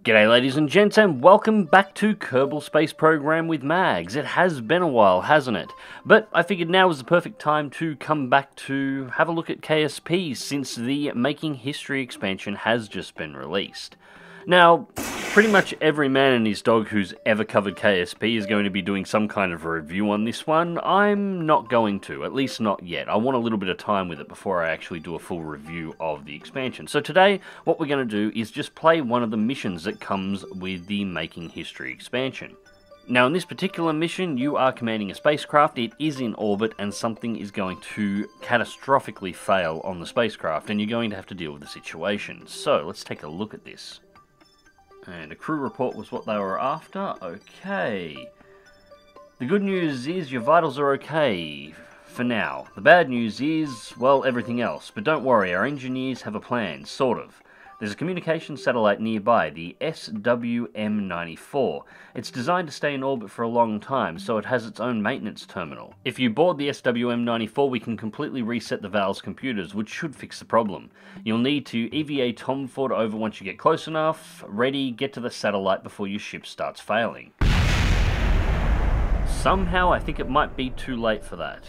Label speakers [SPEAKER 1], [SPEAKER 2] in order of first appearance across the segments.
[SPEAKER 1] G'day ladies and gents, and welcome back to Kerbal Space Program with Mags. It has been a while, hasn't it? But I figured now was the perfect time to come back to have a look at KSP since the Making History expansion has just been released. Now, pretty much every man and his dog who's ever covered KSP is going to be doing some kind of a review on this one. I'm not going to, at least not yet. I want a little bit of time with it before I actually do a full review of the expansion. So today, what we're going to do is just play one of the missions that comes with the Making History expansion. Now, in this particular mission, you are commanding a spacecraft, it is in orbit, and something is going to catastrophically fail on the spacecraft, and you're going to have to deal with the situation. So, let's take a look at this. And a crew report was what they were after. Okay. The good news is your vitals are okay for now. The bad news is, well, everything else. But don't worry, our engineers have a plan, sort of. There's a communication satellite nearby, the SWM-94. It's designed to stay in orbit for a long time, so it has its own maintenance terminal. If you board the SWM-94, we can completely reset the Val's computers, which should fix the problem. You'll need to EVA Tom Ford over once you get close enough, ready, get to the satellite before your ship starts failing. Somehow I think it might be too late for that.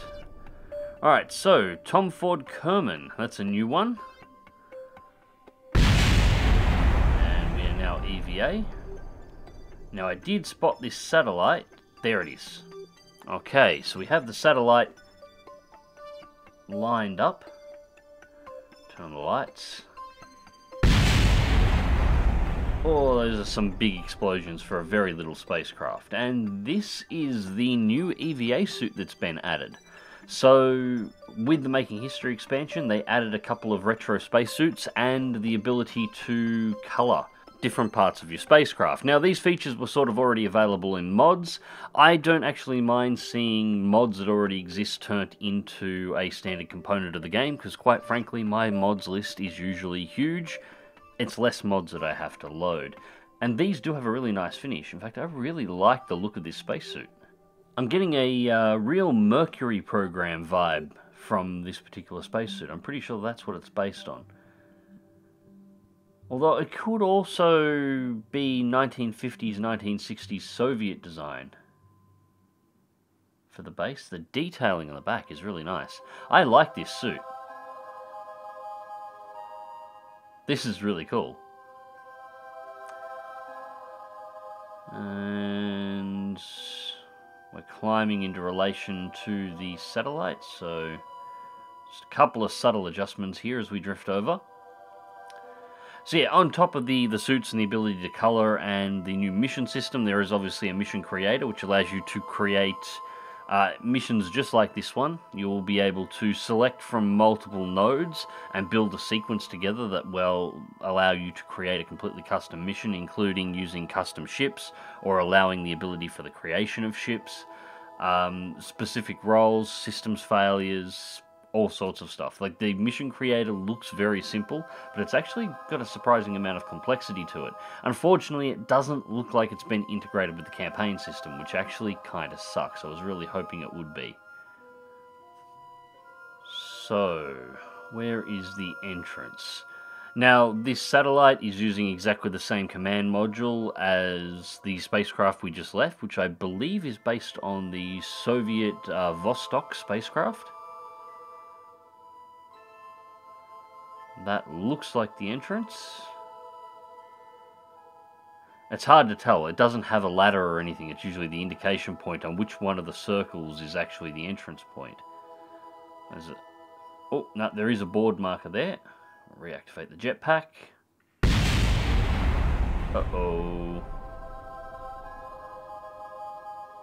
[SPEAKER 1] Alright, so, Tom Ford Kerman, that's a new one. Now EVA. Now I did spot this satellite. There it is. Okay, so we have the satellite lined up. Turn on the lights. Oh, those are some big explosions for a very little spacecraft. And this is the new EVA suit that's been added. So, with the Making History expansion, they added a couple of retro spacesuits and the ability to colour different parts of your spacecraft. Now, these features were sort of already available in mods. I don't actually mind seeing mods that already exist turned into a standard component of the game, because quite frankly, my mods list is usually huge. It's less mods that I have to load. And these do have a really nice finish. In fact, I really like the look of this spacesuit. I'm getting a real Mercury program vibe from this particular spacesuit. I'm pretty sure that's what it's based on. Although it could also be 1950s, 1960s Soviet design for the base. The detailing on the back is really nice. I like this suit. This is really cool. And we're climbing into relation to the satellite, so just a couple of subtle adjustments here as we drift over. So yeah, on top of the suits and the ability to colour and the new mission system, there is obviously a mission creator, which allows you to create missions just like this one. You'll be able to select from multiple nodes and build a sequence together that will allow you to create a completely custom mission, including using custom ships or allowing the ability for the creation of ships, specific roles, systems failures, all sorts of stuff. Like, the mission creator looks very simple, but it's actually got a surprising amount of complexity to it. Unfortunately, it doesn't look like it's been integrated with the campaign system, which actually kind of sucks. I was really hoping it would be. So, where is the entrance? Now, this satellite is using exactly the same command module as the spacecraft we just left, which I believe is based on the Soviet Vostok spacecraft. That looks like the entrance. It's hard to tell. It doesn't have a ladder or anything. It's usually the indication point on which one of the circles is actually the entrance point. Oh, no, there is a board marker there. Reactivate the jetpack. Uh-oh.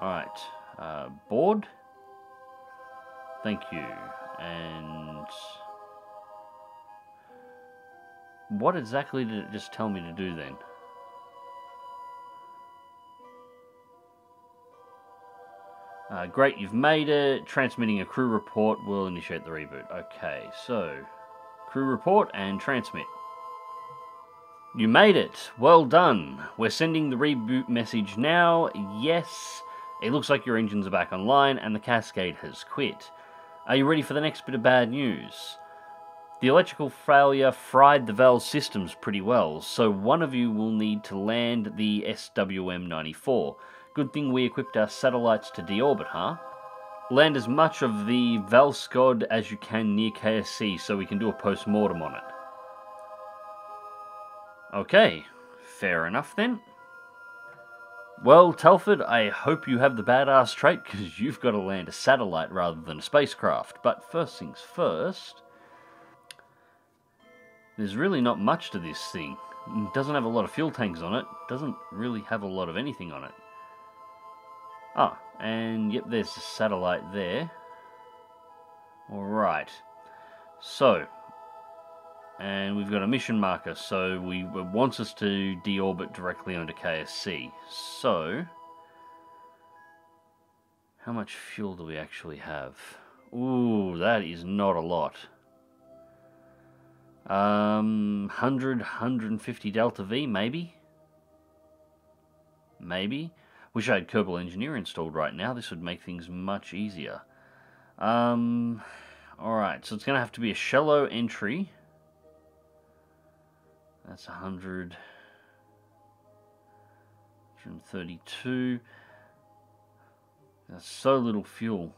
[SPEAKER 1] Alright. Board. Thank you. And what exactly did it just tell me to do then? Great, you've made it. Transmitting a crew report will initiate the reboot. Okay, so crew report and transmit. You made it. Well done. We're sending the reboot message now. Yes, it looks like your engines are back online and the cascade has quit. Are you ready for the next bit of bad news? The electrical failure fried the Val's systems pretty well, so one of you will need to land the SWM-94. Good thing we equipped our satellites to deorbit, huh? Land as much of the Valskod as you can near KSC so we can do a post-mortem on it. Okay, fair enough then. Well, Telford, I hope you have the badass trait, because you've got to land a satellite rather than a spacecraft. But first things first, there's really not much to this thing. It doesn't have a lot of fuel tanks on it, doesn't really have a lot of anything on it. Ah, and yep, there's the satellite there. Alright, so, and we've got a mission marker, so it wants us to deorbit directly onto KSC. So, how much fuel do we actually have? Ooh, that is not a lot. 150 Delta V, maybe? Maybe? Wish I had Kerbal Engineer installed right now. This would make things much easier. Alright, so it's going to have to be a shallow entry. That's 100, 132. That's so little fuel.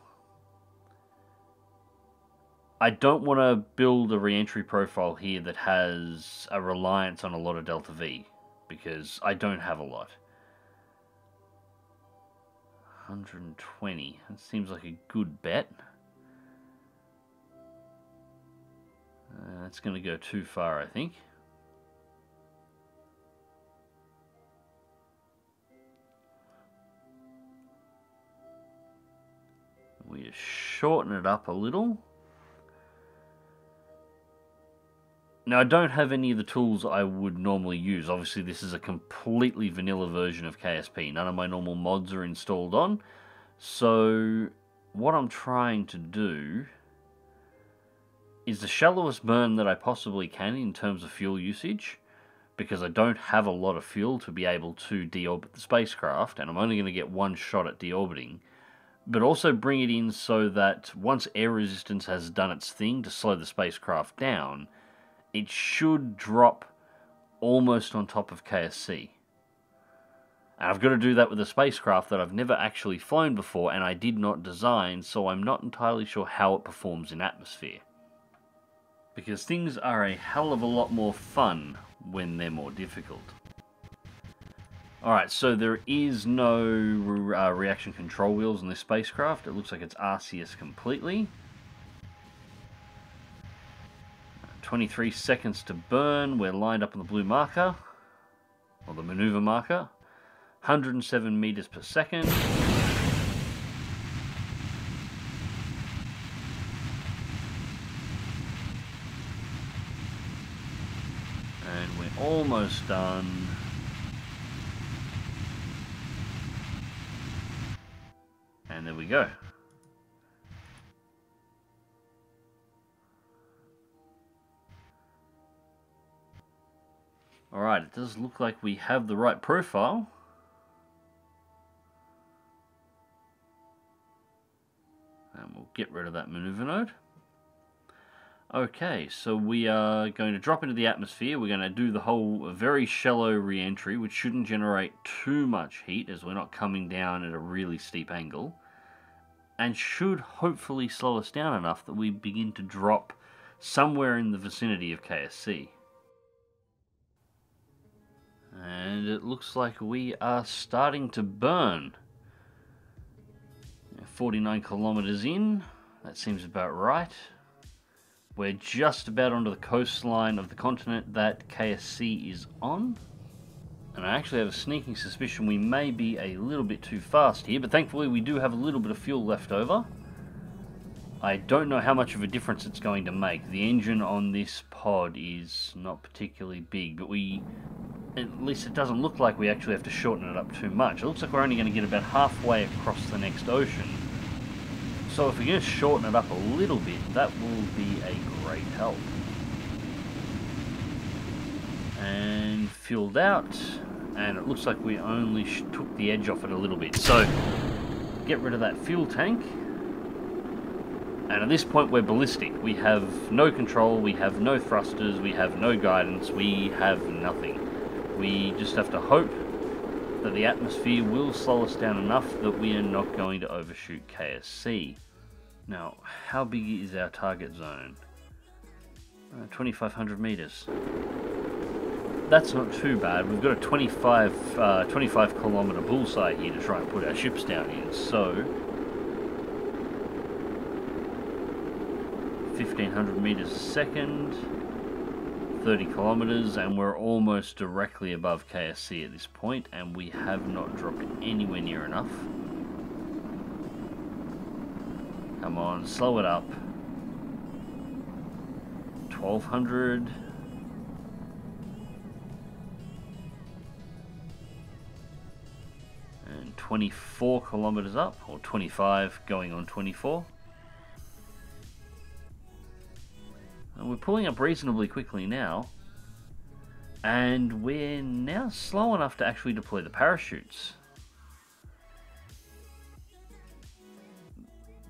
[SPEAKER 1] I don't want to build a re-entry profile here that has a reliance on a lot of Delta V, because I don't have a lot. 120. That seems like a good bet. That's going to go too far, I think. We just shorten it up a little. Now, I don't have any of the tools I would normally use. Obviously, this is a completely vanilla version of KSP. None of my normal mods are installed on. So, what I'm trying to do is the shallowest burn that I possibly can in terms of fuel usage, because I don't have a lot of fuel to be able to deorbit the spacecraft, and I'm only going to get one shot at deorbiting. But also bring it in so that once air resistance has done its thing to slow the spacecraft down, it should drop almost on top of KSC. And I've got to do that with a spacecraft that I've never actually flown before and I did not design, so I'm not entirely sure how it performs in atmosphere. Because things are a hell of a lot more fun when they're more difficult. Alright, so there is no reaction control wheels on this spacecraft. It looks like it's RCS completely. 23 seconds to burn. We're lined up on the blue marker, or the maneuver marker. 107 meters per second. And we're almost done. And there we go. Alright, it does look like we have the right profile. And we'll get rid of that maneuver node. Okay, so we are going to drop into the atmosphere. We're going to do the whole very shallow re-entry, which shouldn't generate too much heat as we're not coming down at a really steep angle. And should hopefully slow us down enough that we begin to drop somewhere in the vicinity of KSC. And it looks like we are starting to burn. 49 kilometers in, that seems about right. We're just about onto the coastline of the continent that KSC is on. And I actually have a sneaking suspicion we may be a little bit too fast here, but thankfully we do have a little bit of fuel left over. I don't know how much of a difference it's going to make. The engine on this pod is not particularly big, but at least it doesn't look like we actually have to shorten it up too much. It looks like we're only going to get about halfway across the next ocean. So if we just shorten it up a little bit, that will be a great help. And filled out, and it looks like we only took the edge off it a little bit. So get rid of that fuel tank. And at this point we're ballistic. We have no control, we have no thrusters, we have no guidance, we have nothing. We just have to hope that the atmosphere will slow us down enough that we are not going to overshoot KSC. Now, how big is our target zone? 2,500 meters. That's not too bad. We've got a 25 kilometer bullseye here to try and put our ships down in, so 1,500 meters a second, 30 kilometers, and we're almost directly above KSC at this point, and we have not dropped anywhere near enough. Come on, slow it up. 1,200. And 24 kilometers up, or 25 going on 24. And we're pulling up reasonably quickly now. And we're now slow enough to actually deploy the parachutes.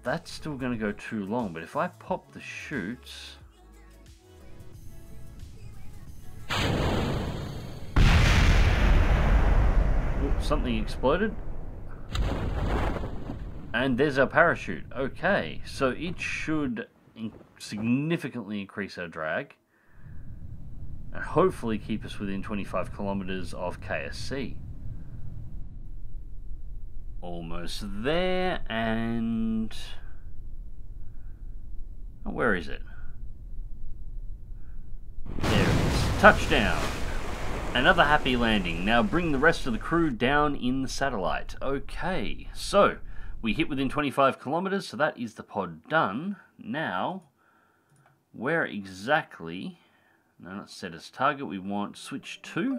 [SPEAKER 1] That's still going to go too long, but if I pop the chutes... Oops, something exploded. And there's our parachute. Okay, so it should significantly increase our drag. And hopefully keep us within 25 kilometers of KSC. Almost there, and... Oh, where is it? There it is. Touchdown! Another happy landing. Now bring the rest of the crew down in the satellite. Okay, so we hit within 25 kilometers, so that is the pod done. Now, where exactly... No, not set as target. We want switch 2.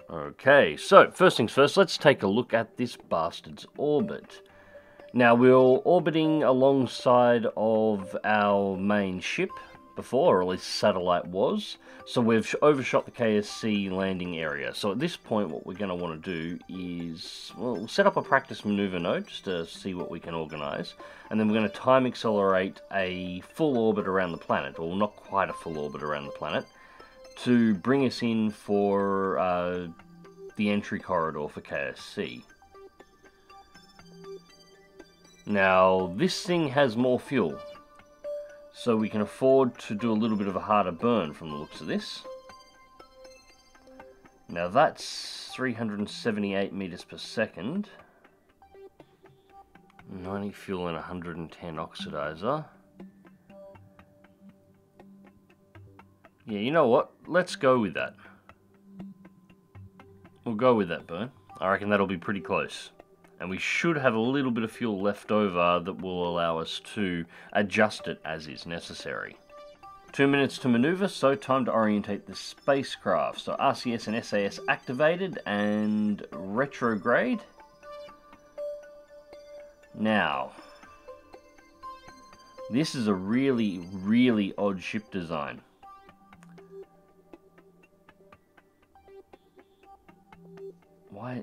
[SPEAKER 1] Okay, so first things first, let's take a look at this bastard's orbit. Now, we're orbiting alongside of our main ship before, or at least satellite was. So we've overshot the KSC landing area. So at this point, what we're going to want to do is, well, we'll set up a practice maneuver node just to see what we can organize. And then we're going to time accelerate a full orbit around the planet, or not quite a full orbit around the planet, to bring us in for the entry corridor for KSC. Now, this thing has more fuel, so we can afford to do a little bit of a harder burn from the looks of this. Now that's 378 meters per second. 90 fuel and 110 oxidizer. Yeah, you know what? Let's go with that. We'll go with that burn. I reckon that'll be pretty close. And we should have a little bit of fuel left over that will allow us to adjust it as is necessary. 2 minutes to maneuver, so time to orientate the spacecraft. So RCS and SAS activated and retrograde. Now, this is a really, really odd ship design. Why?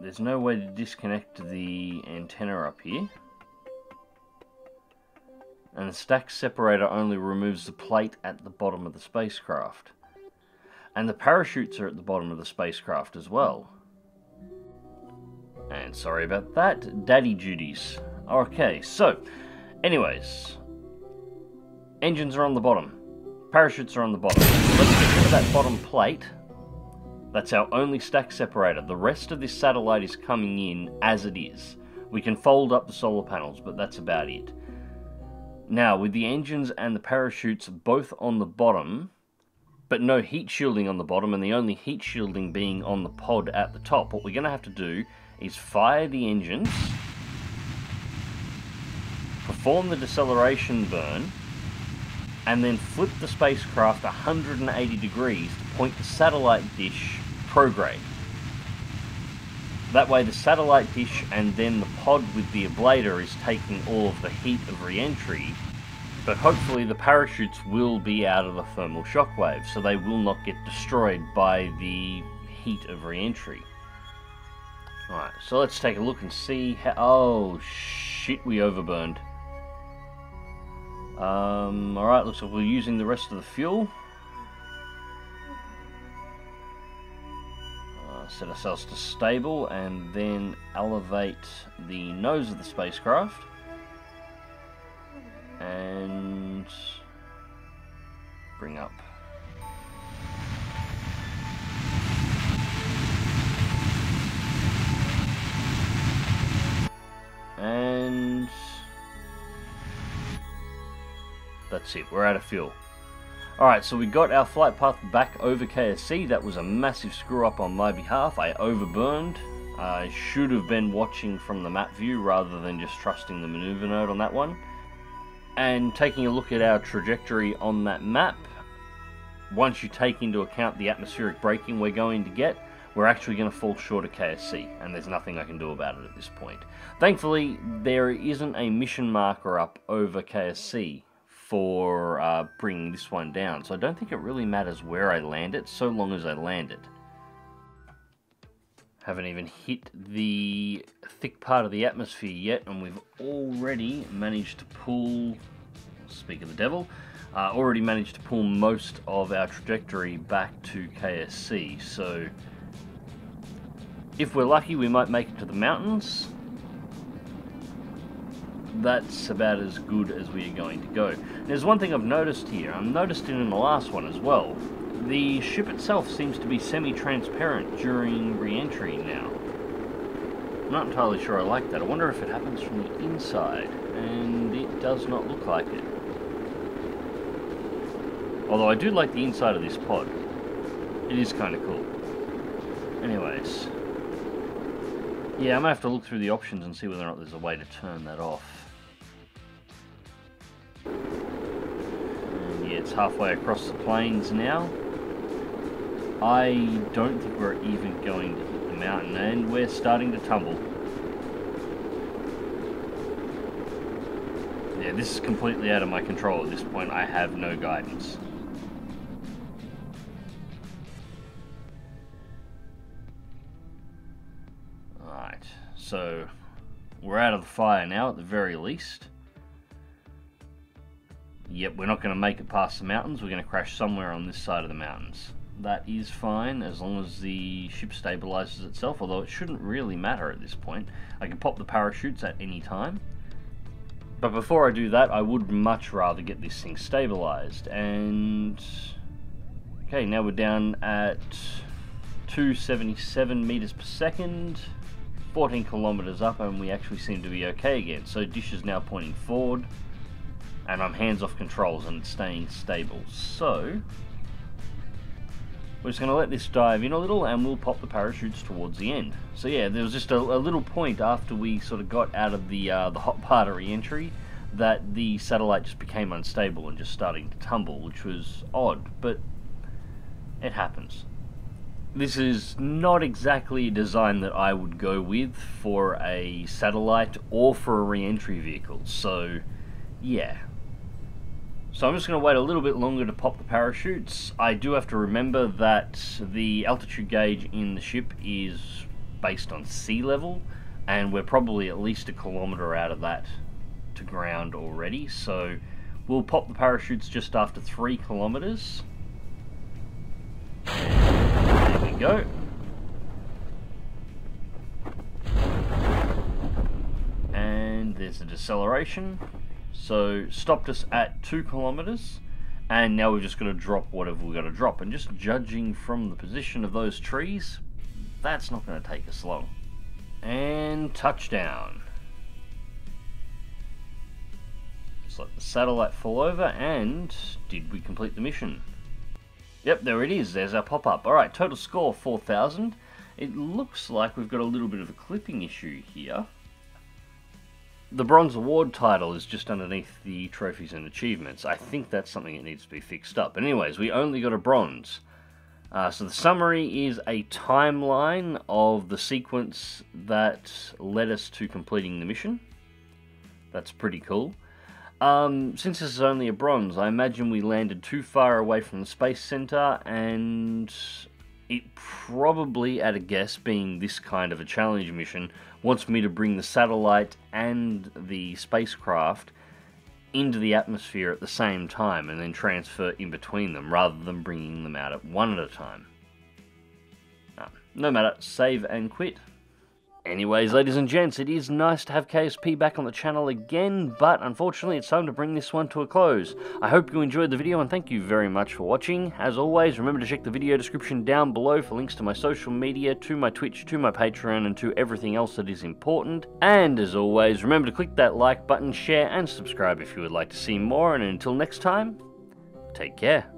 [SPEAKER 1] There's no way to disconnect the antenna up here. And the stack separator only removes the plate at the bottom of the spacecraft. And the parachutes are at the bottom of the spacecraft as well. And sorry about that, daddy duties. Okay, so, anyways. Engines are on the bottom. Parachutes are on the bottom. Let's get rid of that bottom plate. That's our only stack separator. The rest of this satellite is coming in as it is. We can fold up the solar panels, but that's about it. Now, with the engines and the parachutes both on the bottom, but no heat shielding on the bottom, and the only heat shielding being on the pod at the top, what we're going to have to do is fire the engines, perform the deceleration burn, and then flip the spacecraft 180 degrees to point the satellite dish prograde. That way the satellite dish and then the pod with the ablator is taking all of the heat of re-entry, but hopefully the parachutes will be out of the thermal shockwave, so they will not get destroyed by the heat of re-entry. Alright, so let's take a look and see how... Oh, shit, we overburned. Alright, looks like we're using the rest of the fuel. Set ourselves to stable and then elevate the nose of the spacecraft. And bring up. And that's it, we're out of fuel. Alright, so we got our flight path back over KSC. That was a massive screw up on my behalf. I overburned. I should have been watching from the map view rather than just trusting the maneuver node on that one. And taking a look at our trajectory on that map, once you take into account the atmospheric braking we're going to get, we're actually going to fall short of KSC, and there's nothing I can do about it at this point. Thankfully, there isn't a mission marker up over KSC for bringing this one down, so I don't think it really matters where I land it, so long as I land it. Haven't even hit the thick part of the atmosphere yet, and we've already managed to pull, speak of the devil, already managed to pull most of our trajectory back to KSC, so if we're lucky we might make it to the mountains. That's about as good as we are going to go. There's one thing I've noticed here, I've noticed it in the last one as well. The ship itself seems to be semi-transparent during re-entry now. I'm not entirely sure I like that. I wonder if it happens from the inside, and it does not look like it. Although I do like the inside of this pod. It is kind of cool. Anyways. Yeah, I'm going to have to look through the options and see whether or not there's a way to turn that off. And yeah, it's halfway across the plains now. I don't think we're even going to hit the mountain, and we're starting to tumble. Yeah, this is completely out of my control at this point. I have no guidance. Alright, so we're out of the fire now at the very least. Yep, we're not going to make it past the mountains. We're going to crash somewhere on this side of the mountains. That is fine as long as the ship stabilizes itself, although it shouldn't really matter at this point. I can pop the parachutes at any time. But before I do that, I would much rather get this thing stabilized. And okay, now we're down at 277 meters per second, 14 kilometers up, and we actually seem to be okay again. So dish is now pointing forward, and I'm hands off controls and it's staying stable. So we're just going to let this dive in a little and we'll pop the parachutes towards the end. So yeah, there was just a little point after we sort of got out of the hot part of re-entry that the satellite just became unstable and just starting to tumble, which was odd, but it happens. This is not exactly a design that I would go with for a satellite or for a re-entry vehicle, so yeah. So I'm just going to wait a little bit longer to pop the parachutes. I do have to remember that the altitude gauge in the ship is based on sea level, and we're probably at least 1 kilometer out of that to ground already, so we'll pop the parachutes just after 3 kilometers. There we go. And there's the deceleration. So stopped us at 2 kilometers, and now we're just going to drop whatever we've got to drop. And just judging from the position of those trees, that's not going to take us long. And touchdown. Just let the satellite fall over, and did we complete the mission? Yep, there it is. There's our pop-up. Alright, total score 4,000. It looks like we've got a little bit of a clipping issue here. The bronze award title is just underneath the trophies and achievements. I think that's something that needs to be fixed up. But anyways, we only got a bronze. So the summary is a timeline of the sequence that led us to completing the mission. That's pretty cool. Since this is only a bronze, I imagine we landed too far away from the Space Center, and it probably, at a guess, being this kind of a challenge mission, wants me to bring the satellite and the spacecraft into the atmosphere at the same time and then transfer in between them, rather than bringing them out at one at a time. No matter, save and quit. Anyways, ladies and gents, it is nice to have KSP back on the channel again, but unfortunately it's time to bring this one to a close. I hope you enjoyed the video and thank you very much for watching. As always, remember to check the video description down below for links to my social media, to my Twitch, to my Patreon, and to everything else that is important. And as always, remember to click that like button, share, and subscribe if you would like to see more, and until next time, take care.